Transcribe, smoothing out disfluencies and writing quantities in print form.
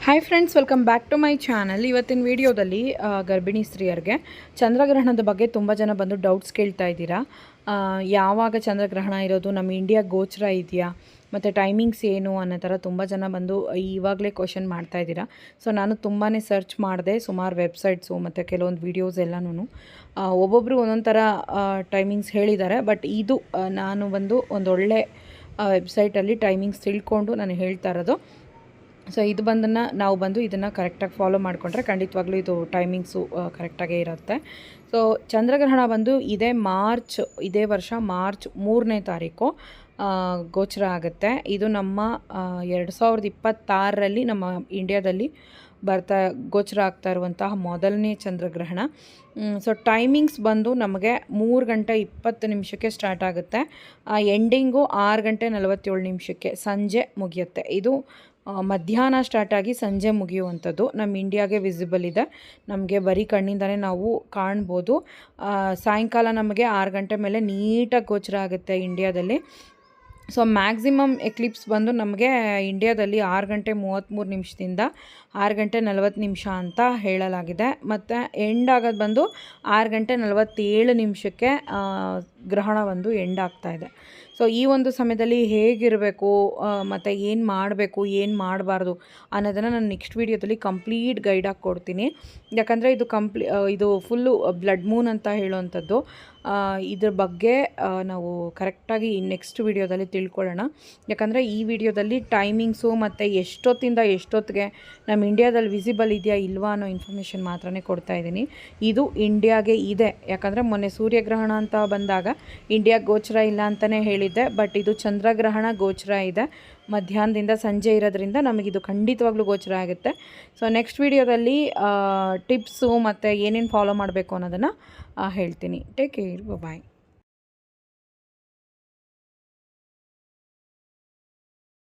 Hi friends, welcome back to my channel. ಇವತ್ತಿನ ವಿಡಿಯೋದಲ್ಲಿ ಗರ್ಭಿಣಿ ಸ್ತ್ರೀಯರಿಗೆ ಚಂದ್ರಗ್ರಹಣದ ಬಗ್ಗೆ ತುಂಬ ಜನ ಬಂದು ಡೌಟ್ಸ್ ಕೇಳ್ತಾ ಇದ್ದೀರಾ. ಯಾವಾಗ ಚಂದ್ರಗ್ರಹಣ ಇರೋದು, ನಮ್ಮ ಇಂಡಿಯಾ ಗೋಚರ ಇದೆಯಾ, ಮತ್ತು ಟೈಮಿಂಗ್ಸ್ ಏನು ಅನ್ನೋ ಥರ ತುಂಬ ಜನ ಬಂದು ಇವಾಗಲೇ ಕ್ವಶನ್ ಮಾಡ್ತಾ ಇದ್ದೀರಾ. ಸೊ ನಾನು ತುಂಬಾ ಸರ್ಚ್ ಮಾಡಿದೆ, ಸುಮಾರು ವೆಬ್ಸೈಟ್ಸು ಮತ್ತು ಕೆಲವೊಂದು ವೀಡಿಯೋಸ್ ಎಲ್ಲನೂ. ಒಬ್ಬೊಬ್ಬರು ಒಂದೊಂದು ಥರ ಟೈಮಿಂಗ್ಸ್ ಹೇಳಿದ್ದಾರೆ. ಬಟ್ ಇದು ನಾನು ಬಂದು ಒಂದೊಳ್ಳೆ ವೆಬ್ಸೈಟಲ್ಲಿ ಟೈಮಿಂಗ್ಸ್ ತಿಳ್ಕೊಂಡು ನಾನು ಹೇಳ್ತಾ ಇರೋದು. ಸೊ ಇದು ನಾವು ಇದನ್ನು ಕರೆಕ್ಟಾಗಿ ಫಾಲೋ ಮಾಡಿಕೊಂಡ್ರೆ ಖಂಡಿತವಾಗ್ಲೂ ಇದು ಟೈಮಿಂಗ್ಸು ಕರೆಕ್ಟಾಗೇ ಇರುತ್ತೆ. ಸೊ ಚಂದ್ರಗ್ರಹಣ ಬಂದು ಇದೇ ವರ್ಷ ಮಾರ್ಚ್ 3ನೇ ತಾರೀಕು ಗೋಚರ ಆಗುತ್ತೆ. ಇದು ನಮ್ಮ 2026ರಲ್ಲಿ ನಮ್ಮ ಇಂಡಿಯಾದಲ್ಲಿ ಗೋಚರ ಆಗ್ತಾ ಇರುವಂತಹ ಮೊದಲನೇ ಚಂದ್ರಗ್ರಹಣ. ಸೊ ಟೈಮಿಂಗ್ಸ್ ಬಂದು ನಮಗೆ 3 ಗಂಟೆ 20 ನಿಮಿಷಕ್ಕೆ ಸ್ಟಾರ್ಟ್ ಆಗುತ್ತೆ. ಎಂಡಿಂಗು 6 ಗಂಟೆ 47 ನಿಮಿಷಕ್ಕೆ ಸಂಜೆ ಮುಗಿಯುತ್ತೆ. ಇದು ಮಧ್ಯಾಹ್ನ ಸ್ಟಾರ್ಟ್ ಆಗಿ ಸಂಜೆ ಮುಗಿಯುವಂಥದ್ದು. ನಮ್ಮ ಇಂಡಿಯಾಗೆ ವಿಸಿಬಲ್ ಇದೆ, ನಮಗೆ ಬರೀ ಕಣ್ಣಿಂದನೇ ನಾವು ಕಾಣ್ಬೋದು. ಸಾಯಂಕಾಲ ನಮಗೆ 6 ಗಂಟೆ ಮೇಲೆ ನೀಟಾಗಿ ಗೋಚರ ಆಗುತ್ತೆ ಇಂಡಿಯಾದಲ್ಲಿ. ಸೊ ಮ್ಯಾಕ್ಸಿಮಮ್ ಎಕ್ಲಿಪ್ಸ್ ಬಂದು ನಮಗೆ ಇಂಡಿಯಾದಲ್ಲಿ 6 ಗಂಟೆ 33 ನಿಮಿಷದಿಂದ 6 ಗಂಟೆ 40 ನಿಮಿಷ ಅಂತ ಹೇಳಲಾಗಿದೆ. ಮತ್ತು ಎಂಡ್ ಆಗೋದು ಬಂದು 6 ಗಂಟೆ 47 ನಿಮಿಷಕ್ಕೆ ಗ್ರಹಣ ಒಂದು ಎಂಡ್ ಆಗ್ತಾಯಿದೆ. ಸೊ ಈ ಒಂದು ಸಮಯದಲ್ಲಿ ಹೇಗಿರಬೇಕು ಮತ್ತು ಏನು ಮಾಡಬೇಕು, ಏನು ಮಾಡಬಾರ್ದು ಅನ್ನೋದನ್ನು ನಾನು ನೆಕ್ಸ್ಟ್ ವೀಡಿಯೋದಲ್ಲಿ ಕಂಪ್ಲೀಟ್ ಗೈಡಾಗಿ ಕೊಡ್ತೀನಿ. ಯಾಕಂದರೆ ಇದು ಫುಲ್ಲು ಬ್ಲಡ್ ಮೂನ್ ಅಂತ ಹೇಳುವಂಥದ್ದು. ಇದ್ರ ಬಗ್ಗೆ ನಾವು ಕರೆಕ್ಟಾಗಿ ನೆಕ್ಸ್ಟ್ ವೀಡಿಯೋದಲ್ಲಿ ತಿಳ್ಕೊಳ್ಳೋಣ. ಯಾಕಂದರೆ ಈ ವಿಡಿಯೋದಲ್ಲಿ ಟೈಮಿಂಗ್ಸು ಮತ್ತು ಎಷ್ಟೊತ್ತಿಂದ ಎಷ್ಟೊತ್ತಿಗೆ ನಮ್ಮ ಇಂಡಿಯಾದಲ್ಲಿ ವಿಸಿಬಲ್ ಇದೆಯಾ ಇಲ್ವಾ ಅನ್ನೋ ಇನ್ಫಾರ್ಮೇಷನ್ ಮಾತ್ರನೇ ಕೊಡ್ತಾ ಇದ್ದೀನಿ. ಇದು ಇಂಡಿಯಾಗೆ ಇದೆ, ಯಾಕಂದರೆ ಮೊನ್ನೆ ಸೂರ್ಯಗ್ರಹಣ ಅಂತ ಬಂದಾಗ ಇಂಡಿಯಾ ಗೋಚರ ಇಲ್ಲ ಅಂತಲೇ ಹೇಳಿದ್ದೆ. ಬಟ್ ಇದು ಚಂದ್ರಗ್ರಹಣ ಗೋಚರ ಇದೆ, ಮಧ್ಯಾಹ್ನದಿಂದ ಸಂಜೆ ಇರೋದ್ರಿಂದ ನಮಗಿದು ಖಂಡಿತವಾಗ್ಲೂ ಗೋಚರ ಆಗುತ್ತೆ. ಸೊ ನೆಕ್ಸ್ಟ್ ವೀಡಿಯೋದಲ್ಲಿ ಟಿಪ್ಸು ಮತ್ತು ಏನೇನು ಫಾಲೋ ಮಾಡಬೇಕು ಅನ್ನೋದನ್ನು ಹೇಳ್ತೀನಿ. ಟೇಕ್ ಕೇರ್, ಬಾಯ್.